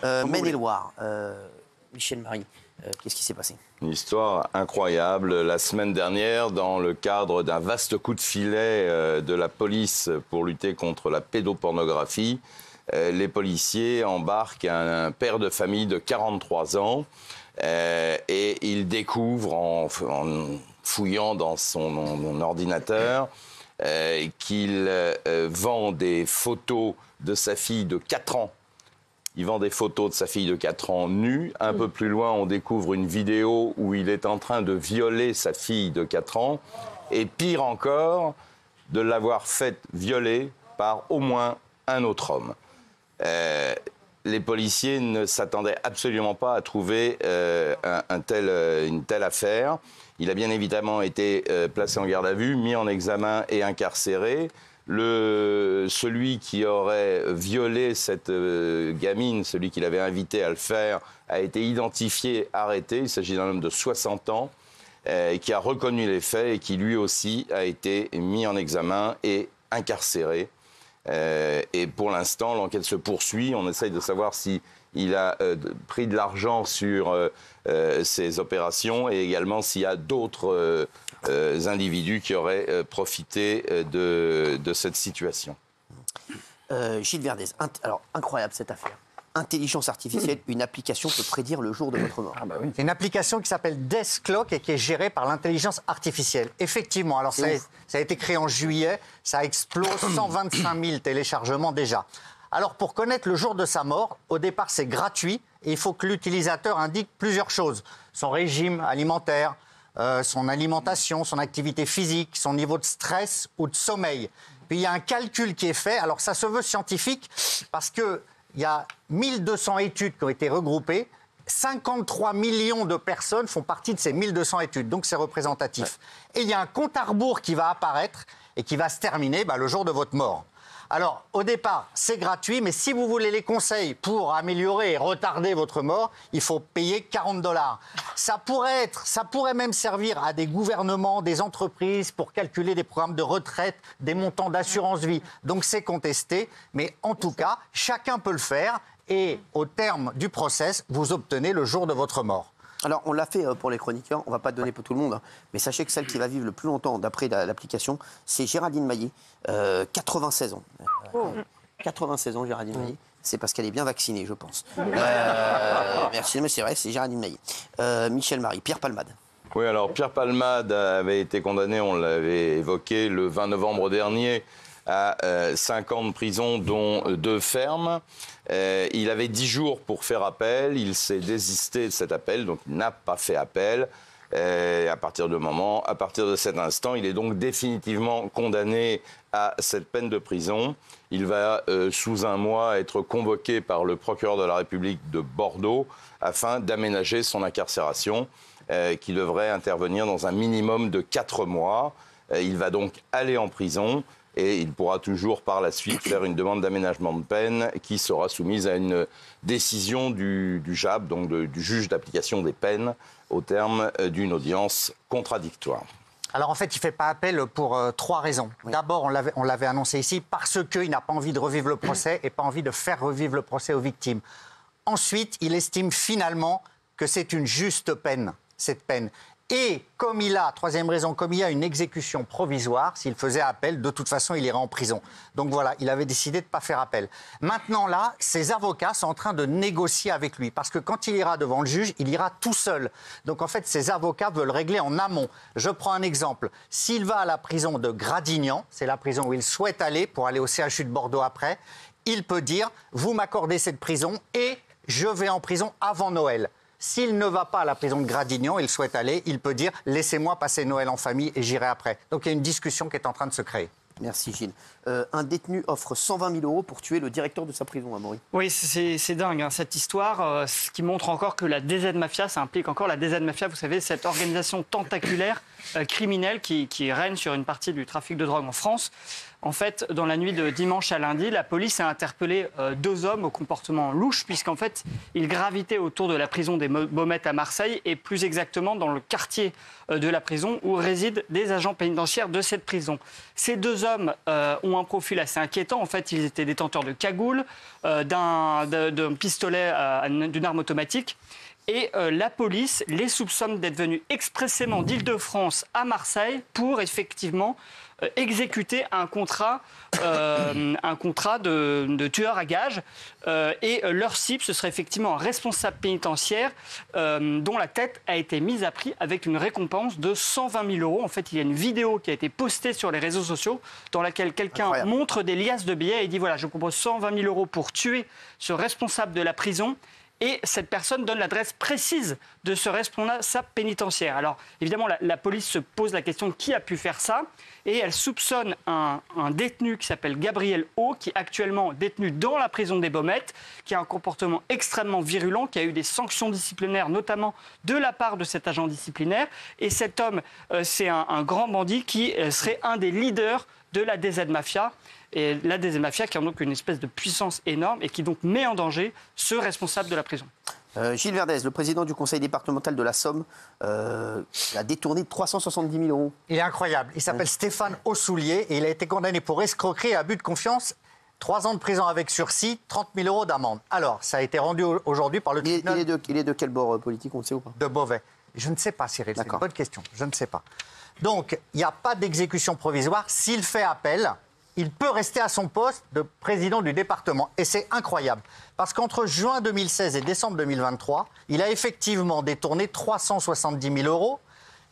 Maine-et-Loire, Michel Marie, qu'est-ce qui s'est passé? Une histoire incroyable. La semaine dernière, dans le cadre d'un vaste coup de filet de la police pour lutter contre la pédopornographie, les policiers embarquent un père de famille de 43 ans et il découvre en fouillant dans son ordinateur qu'il vend des photos de sa fille de 4 ans. Il vend des photos de sa fille de 4 ans nue. Un peu plus loin, on découvre une vidéo où il est en train de violer sa fille de 4 ans. Et pire encore, de l'avoir faite violer par au moins un autre homme. Les policiers ne s'attendaient absolument pas à trouver une telle affaire. Il a bien évidemment été placé en garde à vue, mis en examen et incarcéré. Celui qui aurait violé cette gamine, celui qui l'avait invité à le faire, a été identifié, arrêté. Il s'agit d'un homme de 60 ans qui a reconnu les faits et qui lui aussi a été mis en examen et incarcéré. Et pour l'instant, l'enquête se poursuit. On essaye de savoir s'il a pris de l'argent sur ces opérations et également s'il y a d'autres individus qui auraient profité de cette situation. Gilles Verdez, alors incroyable cette affaire. Intelligence artificielle, une application peut prédire le jour de votre mort. Ah bah oui. C'est une application qui s'appelle Death Clock et qui est gérée par l'intelligence artificielle. Effectivement, alors ça a été créé en juillet, ça explose 125 000 téléchargements déjà. Alors pour connaître le jour de sa mort, au départ c'est gratuit et il faut que l'utilisateur indique plusieurs choses. Son régime alimentaire, son alimentation, son activité physique, son niveau de stress ou de sommeil. Puis il y a un calcul qui est fait, alors ça se veut scientifique parce que il y a 1200 études qui ont été regroupées. 53 millions de personnes font partie de ces 1200 études, donc c'est représentatif. Ouais. Et il y a un compte à rebours qui va apparaître et qui va se terminer le jour de votre mort. Alors, au départ, c'est gratuit, mais si vous voulez les conseils pour améliorer et retarder votre mort, il faut payer 40 $. Ça pourrait même servir à des gouvernements, des entreprises pour calculer des programmes de retraite, des montants d'assurance vie. Donc c'est contesté, mais en tout cas, chacun peut le faire et au terme du process, vous obtenez le jour de votre mort. Alors, on l'a fait pour les chroniqueurs, on ne va pas donner pour tout le monde, mais sachez que celle qui va vivre le plus longtemps, d'après l'application, c'est Géraldine Maillet, 96 ans. 96 ans, Géraldine Maillet. C'est parce qu'elle est bien vaccinée, je pense. Merci, mais c'est vrai, c'est Géraldine Maillet. Michel Marie, Pierre Palmade. Oui, alors Pierre Palmade avait été condamné, on l'avait évoqué, le 20 novembre dernier, à 5 ans de prison, dont 2 fermes. Il avait 10 jours pour faire appel. Il s'est désisté de cet appel, donc il n'a pas fait appel. À partir de cet instant, il est donc définitivement condamné à cette peine de prison. Il va, sous un mois, être convoqué par le procureur de la République de Bordeaux afin d'aménager son incarcération, qui devrait intervenir dans un minimum de 4 mois. Il va donc aller en prison. Et il pourra toujours par la suite faire une demande d'aménagement de peine qui sera soumise à une décision du JAP, donc du juge d'application des peines, au terme d'une audience contradictoire. Alors en fait, il ne fait pas appel pour 3 raisons. Oui. D'abord, on l'avait annoncé ici, parce qu'il n'a pas envie de revivre le procès et pas envie de faire revivre le procès aux victimes. Ensuite, il estime finalement que c'est une juste peine, cette peine. Et comme il a, 3e raison, comme il y a une exécution provisoire, s'il faisait appel, de toute façon, il irait en prison. Donc voilà, il avait décidé de ne pas faire appel. Maintenant là, ses avocats sont en train de négocier avec lui. Parce que quand il ira devant le juge, il ira tout seul. Donc en fait, ses avocats veulent régler en amont. Je prends un exemple. S'il va à la prison de Gradignan, c'est la prison où il souhaite aller pour aller au CHU de Bordeaux après, il peut dire, vous m'accordez cette prison et je vais en prison avant Noël. S'il ne va pas à la prison de Gradignan, il souhaite aller, il peut dire « laissez-moi passer Noël en famille et j'irai après ». Donc il y a une discussion qui est en train de se créer. Merci Gilles. Un détenu offre 120 000 € pour tuer le directeur de sa prison, Amaury. Oui, c'est dingue cette histoire, ce qui montre encore que la DZ Mafia, ça implique encore la DZ Mafia, vous savez, cette organisation tentaculaire criminelle qui règne sur une partie du trafic de drogue en France. En fait, dans la nuit de dimanche à lundi, la police a interpellé 2 hommes au comportement louche, puisqu'en fait, ils gravitaient autour de la prison des Baumettes à Marseille, et plus exactement dans le quartier de la prison où résident des agents pénitentiaires de cette prison. Ces 2 hommes ont un profil assez inquiétant. En fait, ils étaient détenteurs de cagoules, d'un pistolet, d'une arme automatique. Et la police les soupçonne d'être venus expressément d'Île-de-France à Marseille pour effectivement exécuter un contrat de tueur à gages. Et leur cible, ce serait effectivement un responsable pénitentiaire dont la tête a été mise à prix avec une récompense de 120 000 euros. En fait, il y a une vidéo qui a été postée sur les réseaux sociaux dans laquelle quelqu'un montre des liasses de billets et dit voilà, je propose 120 000 euros pour tuer ce responsable de la prison. Et cette personne donne l'adresse précise de ce responsable pénitentiaire. Alors, évidemment, la police se pose la question de qui a pu faire ça. Et elle soupçonne un détenu qui s'appelle Gabriel O, qui est actuellement détenu dans la prison des Baumettes, qui a un comportement extrêmement virulent, qui a eu des sanctions disciplinaires, notamment de la part de cet agent disciplinaire. Et cet homme, c'est un grand bandit qui serait un des leaders de la DZ Mafia. Et la DZ Mafia qui a donc une espèce de puissance énorme et qui donc met en danger ce responsable de la prison. Gilles Verdez, le président du conseil départemental de la Somme, a détourné 370 000 euros. Il est incroyable. Il s'appelle Stéphane Aussoulier et il a été condamné pour escroquerie et abus de confiance. 3 ans de prison avec sursis, 30 000 euros d'amende. Alors, ça a été rendu aujourd'hui par le tribunal. Il est de quel bord politique, on le sait ou pas? De Beauvais. Je ne sais pas, Cyril, c'est une bonne question. Je ne sais pas. Donc, il n'y a pas d'exécution provisoire. S'il fait appel, il peut rester à son poste de président du département. Et c'est incroyable. Parce qu'entre juin 2016 et décembre 2023, il a effectivement détourné 370 000 euros.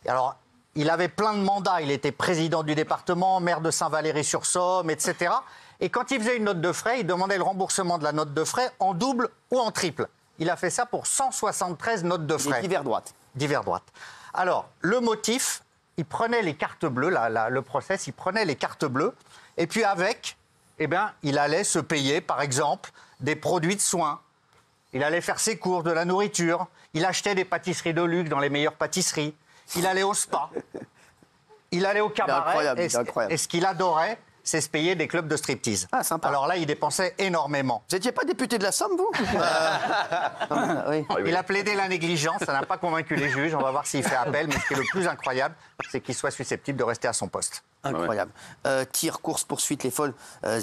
Alors, il avait plein de mandats. Il était président du département, maire de Saint-Valery-sur-Somme, etc. Et quand il faisait une note de frais, il demandait le remboursement de la note de frais en double ou en triple. Il a fait ça pour 173 notes de frais. Divers droite. Divers droite. Alors, le motif, il prenait les cartes bleues, le process, il prenait les cartes bleues. Et puis avec, il allait se payer, par exemple, des produits de soins. Il allait faire ses courses, de la nourriture. Il achetait des pâtisseries de luxe dans les meilleures pâtisseries. Il allait au spa. Il allait au cabaret. Et ce qu'il adorait, c'est se payer des clubs de striptease. Ah, sympa. Alors là, il dépensait énormément. Vous n'étiez pas député de la Somme, vous? Oui. Il a plaidé la négligence, ça n'a pas convaincu les juges. On va voir s'il fait appel. Mais ce qui est le plus incroyable, c'est qu'il soit susceptible de rester à son poste. Incroyable. Tir, course-poursuite, les folles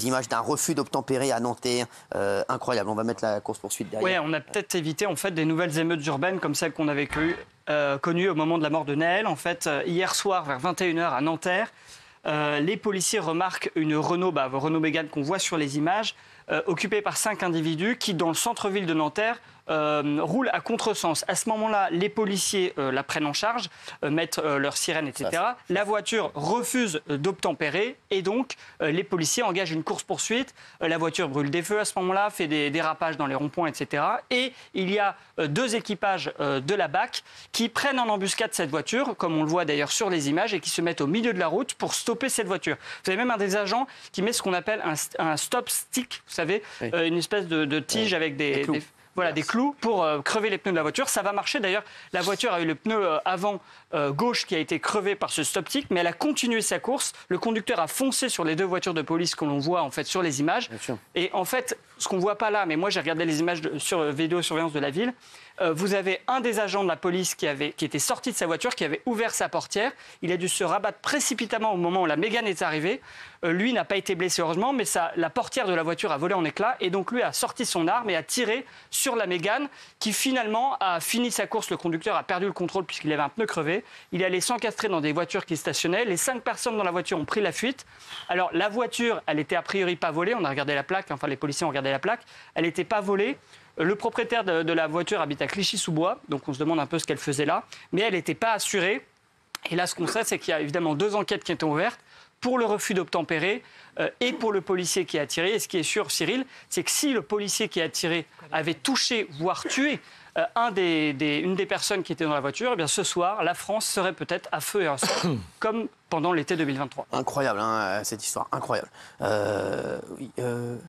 images d'un refus d'obtempérer à Nanterre. Incroyable. On va mettre la course-poursuite derrière. Oui, on a peut-être évité en fait, des nouvelles émeutes urbaines comme celles qu'on avait connues au moment de la mort de Naël. En fait, hier soir, vers 21h à Nanterre, les policiers remarquent une Renault Mégane qu'on voit sur les images, occupée par 5 individus qui, dans le centre-ville de Nanterre, roulent à contresens. À ce moment-là, les policiers la prennent en charge, mettent leur sirène, etc. La voiture refuse d'obtempérer et donc les policiers engagent une course-poursuite. La voiture brûle des feux à ce moment-là, fait des dérapages dans les ronds-points, etc. Et il y a 2 équipages de la BAC qui prennent en embuscade cette voiture, comme on le voit d'ailleurs sur les images, et qui se mettent au milieu de la route pour stopper cette voiture. Vous avez même un des agents qui met ce qu'on appelle un stop stick, vous savez, une espèce de tige avec des clous pour crever les pneus de la voiture. Ça va marcher d'ailleurs. La voiture a eu le pneu avant gauche qui a été crevé par ce stop-stick, mais elle a continué sa course. Le conducteur a foncé sur les 2 voitures de police que l'on voit en fait sur les images. Et en fait, ce qu'on ne voit pas là, mais moi j'ai regardé les images sur vidéosurveillance de la ville, vous avez un des agents de la police qui était sorti de sa voiture, qui avait ouvert sa portière. Il a dû se rabattre précipitamment au moment où la Mégane est arrivée. Lui n'a pas été blessé heureusement, mais la portière de la voiture a volé en éclats et donc lui a sorti son arme et a tiré sur la Mégane qui finalement a fini sa course. Le conducteur a perdu le contrôle puisqu'il avait un pneu crevé. Il est allé s'encastrer dans des voitures qui stationnaient. Les 5 personnes dans la voiture ont pris la fuite. Alors la voiture, elle était a priori pas volée. On a regardé la plaque, enfin les policiers ont regardé la plaque. Elle n'était pas volée. Le propriétaire de la voiture habite à Clichy-sous-Bois, donc on se demande un peu ce qu'elle faisait là. Mais elle n'était pas assurée. Et là, ce qu'on sait, c'est qu'il y a évidemment 2 enquêtes qui ont été ouvertes pour le refus d'obtempérer et pour le policier qui a tiré. Et ce qui est sûr, Cyril, c'est que si le policier qui a tiré avait touché, voire tué une des personnes qui étaient dans la voiture, eh bien ce soir, la France serait peut-être à feu et à sang, comme pendant l'été 2023. Incroyable, hein, cette histoire, incroyable.